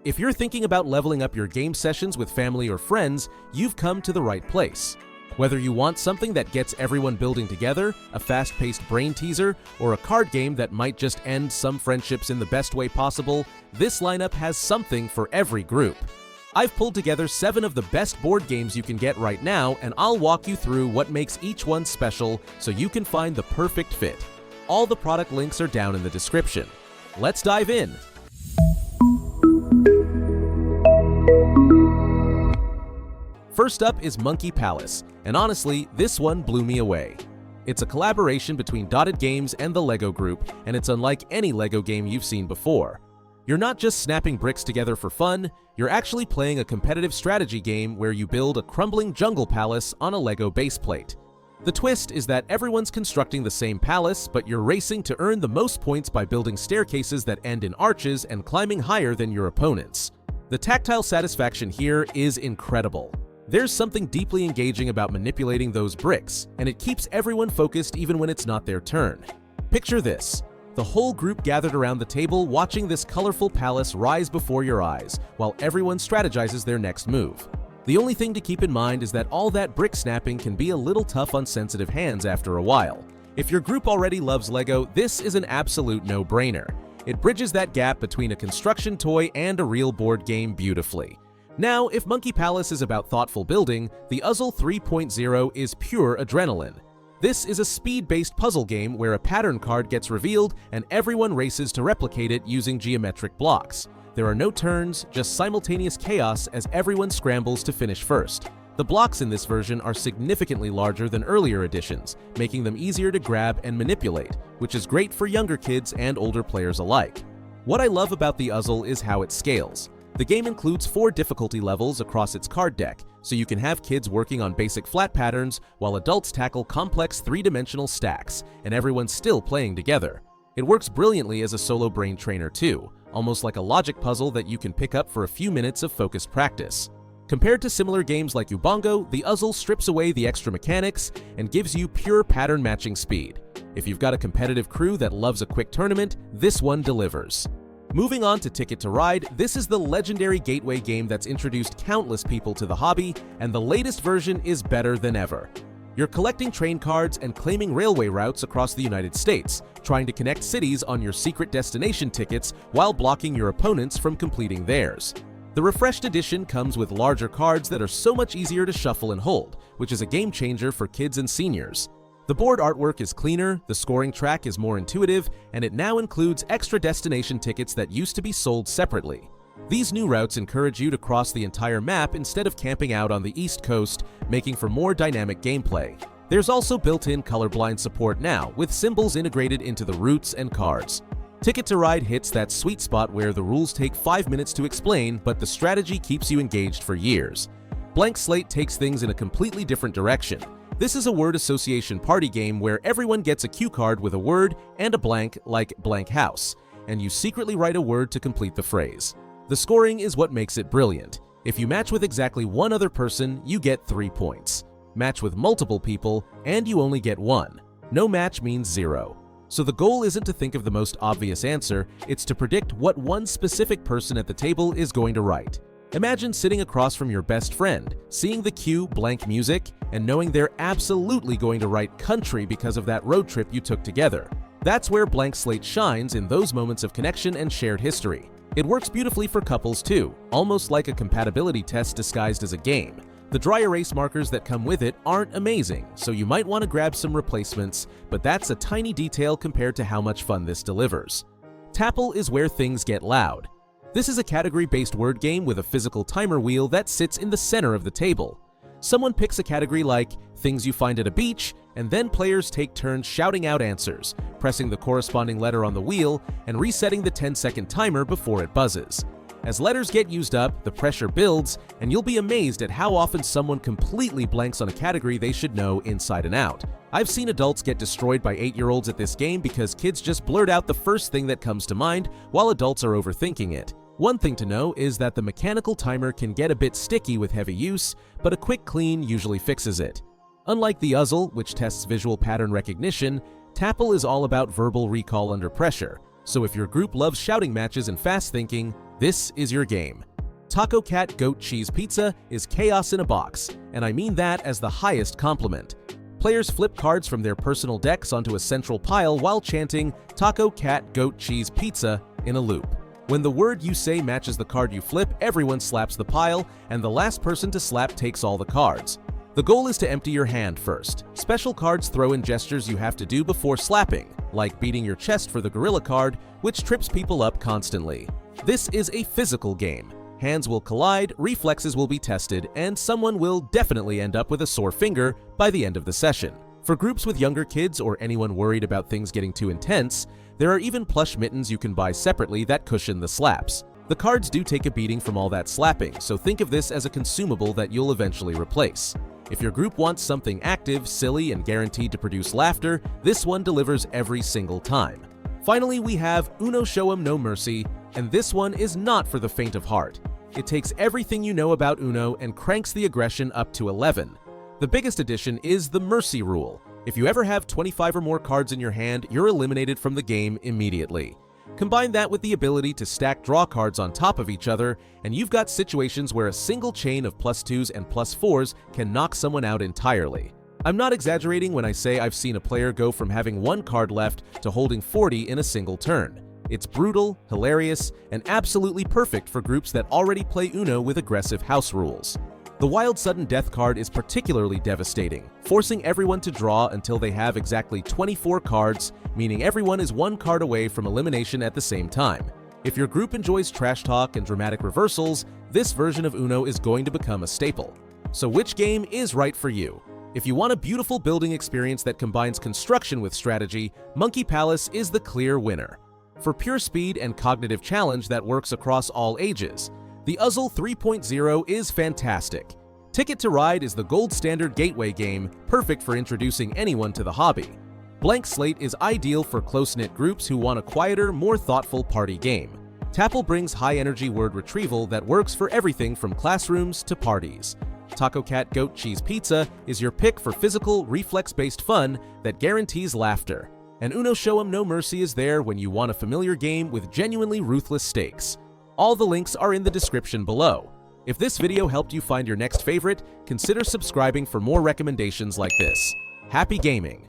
If you're thinking about leveling up your game sessions with family or friends, you've come to the right place. Whether you want something that gets everyone building together, a fast-paced brain teaser, or a card game that might just end some friendships in the best way possible, this lineup has something for every group. I've pulled together 7 of the best board games you can get right now, and I'll walk you through what makes each one special so you can find the perfect fit. All the product links are down in the description. Let's dive in! First up is Monkey Palace, and honestly, this one blew me away. It's a collaboration between Dotted Games and the LEGO Group, and it's unlike any LEGO game you've seen before. You're not just snapping bricks together for fun, you're actually playing a competitive strategy game where you build a crumbling jungle palace on a LEGO base plate. The twist is that everyone's constructing the same palace, but you're racing to earn the most points by building staircases that end in arches and climbing higher than your opponents. The tactile satisfaction here is incredible. There's something deeply engaging about manipulating those bricks, and it keeps everyone focused even when it's not their turn. Picture this: the whole group gathered around the table watching this colorful palace rise before your eyes, while everyone strategizes their next move. The only thing to keep in mind is that all that brick snapping can be a little tough on sensitive hands after a while. If your group already loves LEGO, this is an absolute no-brainer. It bridges that gap between a construction toy and a real board game beautifully. Now, if Monkey Palace is about thoughtful building, the Uzzle 3.0 is pure adrenaline. This is a speed-based puzzle game where a pattern card gets revealed and everyone races to replicate it using geometric blocks. There are no turns, just simultaneous chaos as everyone scrambles to finish first. The blocks in this version are significantly larger than earlier editions, making them easier to grab and manipulate, which is great for younger kids and older players alike. What I love about the Uzzle is how it scales. The game includes 4 difficulty levels across its card deck, so you can have kids working on basic flat patterns while adults tackle complex 3-dimensional stacks, and everyone's still playing together. It works brilliantly as a solo brain trainer too, almost like a logic puzzle that you can pick up for a few minutes of focused practice. Compared to similar games like Ubongo, the Uzzle strips away the extra mechanics and gives you pure pattern matching speed. If you've got a competitive crew that loves a quick tournament, this one delivers. Moving on to Ticket to Ride, this is the legendary gateway game that's introduced countless people to the hobby, and the latest version is better than ever. You're collecting train cards and claiming railway routes across the United States, trying to connect cities on your secret destination tickets while blocking your opponents from completing theirs. The refreshed edition comes with larger cards that are so much easier to shuffle and hold, which is a game changer for kids and seniors. The board artwork is cleaner, the scoring track is more intuitive, and it now includes extra destination tickets that used to be sold separately. These new routes encourage you to cross the entire map instead of camping out on the East Coast, making for more dynamic gameplay. There's also built-in colorblind support now, with symbols integrated into the routes and cards. Ticket to Ride hits that sweet spot where the rules take 5 minutes to explain, but the strategy keeps you engaged for years. Blank Slate takes things in a completely different direction. This is a word association party game where everyone gets a cue card with a word and a blank, like blank house, and you secretly write a word to complete the phrase. The scoring is what makes it brilliant. If you match with exactly one other person, you get 3 points. Match with multiple people, and you only get 1. No match means 0. So the goal isn't to think of the most obvious answer, it's to predict what one specific person at the table is going to write. Imagine sitting across from your best friend, seeing the cue blank music, and knowing they're absolutely going to write country because of that road trip you took together. That's where Blank Slate shines, in those moments of connection and shared history. It works beautifully for couples too, almost like a compatibility test disguised as a game. The dry erase markers that come with it aren't amazing, so you might want to grab some replacements, but that's a tiny detail compared to how much fun this delivers. Tapple is where things get loud. This is a category-based word game with a physical timer wheel that sits in the center of the table. Someone picks a category like things you find at a beach, and then players take turns shouting out answers, pressing the corresponding letter on the wheel, and resetting the 10-second timer before it buzzes. As letters get used up, the pressure builds, and you'll be amazed at how often someone completely blanks on a category they should know inside and out. I've seen adults get destroyed by 8-year-olds at this game because kids just blurt out the first thing that comes to mind while adults are overthinking it. One thing to know is that the mechanical timer can get a bit sticky with heavy use, but a quick clean usually fixes it. Unlike the Uzzle, which tests visual pattern recognition, Tapple is all about verbal recall under pressure, so if your group loves shouting matches and fast thinking, This is your game. Taco Cat Goat Cheese Pizza is chaos in a box, and I mean that as the highest compliment. Players flip cards from their personal decks onto a central pile while chanting Taco Cat Goat Cheese Pizza in a loop. When the word you say matches the card you flip, everyone slaps the pile, and the last person to slap takes all the cards. The goal is to empty your hand first. Special cards throw in gestures you have to do before slapping, like beating your chest for the gorilla card, which trips people up constantly. This is a physical game. Hands will collide, reflexes will be tested, and someone will definitely end up with a sore finger by the end of the session. For groups with younger kids or anyone worried about things getting too intense, there are even plush mittens you can buy separately that cushion the slaps. The cards do take a beating from all that slapping, so think of this as a consumable that you'll eventually replace. If your group wants something active, silly, and guaranteed to produce laughter, this one delivers every single time. Finally, we have Uno Show 'em No Mercy, and this one is not for the faint of heart. It takes everything you know about Uno and cranks the aggression up to 11. The biggest addition is the Mercy Rule. If you ever have 25 or more cards in your hand, you're eliminated from the game immediately. Combine that with the ability to stack draw cards on top of each other, and you've got situations where a single chain of +2s and +4s can knock someone out entirely. I'm not exaggerating when I say I've seen a player go from having 1 card left to holding 40 in a single turn. It's brutal, hilarious, and absolutely perfect for groups that already play Uno with aggressive house rules. The Wild Sudden Death card is particularly devastating, forcing everyone to draw until they have exactly 24 cards, meaning everyone is 1 card away from elimination at the same time. If your group enjoys trash talk and dramatic reversals, this version of Uno is going to become a staple. So which game is right for you? If you want a beautiful building experience that combines construction with strategy, Monkey Palace is the clear winner. For pure speed and cognitive challenge that works across all ages, the Uzzle 3.0 is fantastic. Ticket to Ride is the gold standard gateway game, perfect for introducing anyone to the hobby. Blank Slate is ideal for close-knit groups who want a quieter, more thoughtful party game. Tapple brings high-energy word retrieval that works for everything from classrooms to parties. Taco Cat Goat Cheese Pizza is your pick for physical, reflex-based fun that guarantees laughter. And Uno Show 'em No Mercy is there when you want a familiar game with genuinely ruthless stakes. All the links are in the description below. If this video helped you find your next favorite, consider subscribing for more recommendations like this. Happy gaming!